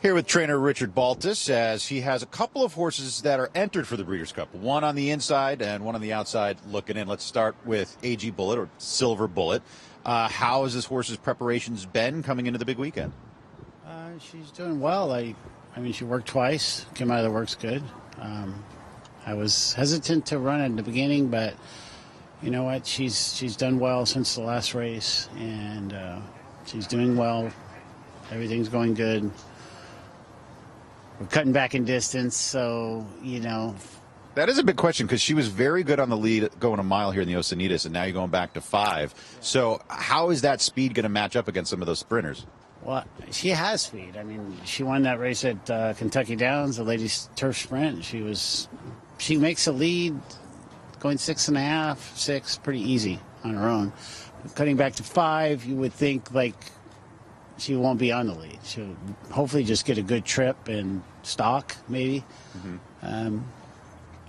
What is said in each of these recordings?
Here with trainer Richard Baltas, as he has a couple of horses that are entered for the Breeders' Cup. One on the inside and one on the outside looking in. Let's start with AG Bullet, or Silver Bullet. How has this horse's preparations been coming into the big weekend? She's doing well. I mean, she worked twice, came out of the works good. I was hesitant to run in the beginning, but you know what? She's done well since the last race, and she's doing well. Everything's going good. We're cutting back in distance, so, you know. That is a big question, because she was very good on the lead going a mile here in the Osanitas, and now you're going back to 5. So how is that speed going to match up against some of those sprinters? Well, she has speed. I mean, she won that race at Kentucky Downs, the ladies' turf sprint. She makes a lead going 6.5, 6, pretty easy on her own. Cutting back to 5, you would think, like, she won't be on the lead. She'll hopefully just get a good trip and stock, maybe. Mm-hmm.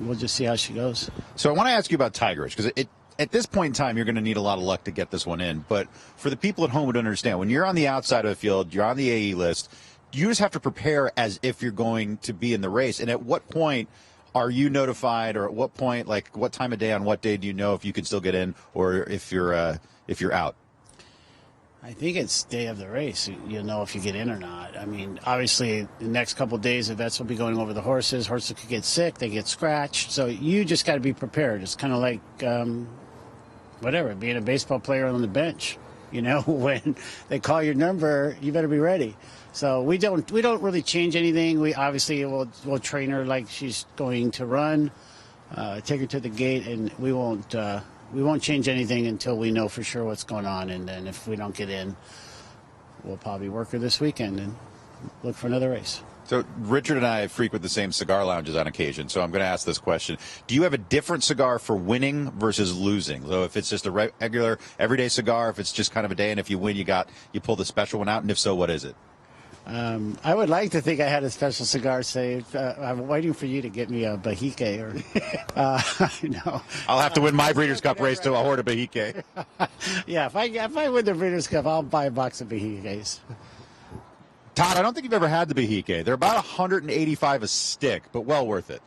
We'll just see how she goes. So I want to ask you about Tigerish, because at this point in time, you're going to need a lot of luck to get this one in. But for the people at home who don't understand, when you're on the outside of the field, you're on the AE list, you just have to prepare as if you're going to be in the race. And at what point are you notified, or at what point, like what time of day on what day do you know if you can still get in or if you're out? I think it's day of the race. You'll know if you get in or not. I mean, obviously, the next couple of days, the vets will be going over the horses. Horses could get sick. They get scratched. So you just got to be prepared. It's kind of like, being a baseball player on the bench. You know, when they call your number, you better be ready. So we don't really change anything. We obviously we'll train her like she's going to run, take her to the gate, and we won't change anything until we know for sure what's going on. And then if we don't get in, we'll probably work her this weekend and look for another race. So Richard and I frequent the same cigar lounges on occasion, so I'm going to ask this question. Do you have a different cigar for winning versus losing? So if it's just a regular, everyday cigar, if it's just kind of a day, and if you win, you pull the special one out, and if so, what is it? I would like to think I had a special cigar saved. I'm waiting for you to get me a Bahique, or no. I'll have to win my Breeders' Cup race to a Horta Bahique. Yeah, if I win the Breeders' Cup, I'll buy a box of Bahiques. Todd, I don't think you've ever had the Bahique. They're about $185 a stick, but well worth it.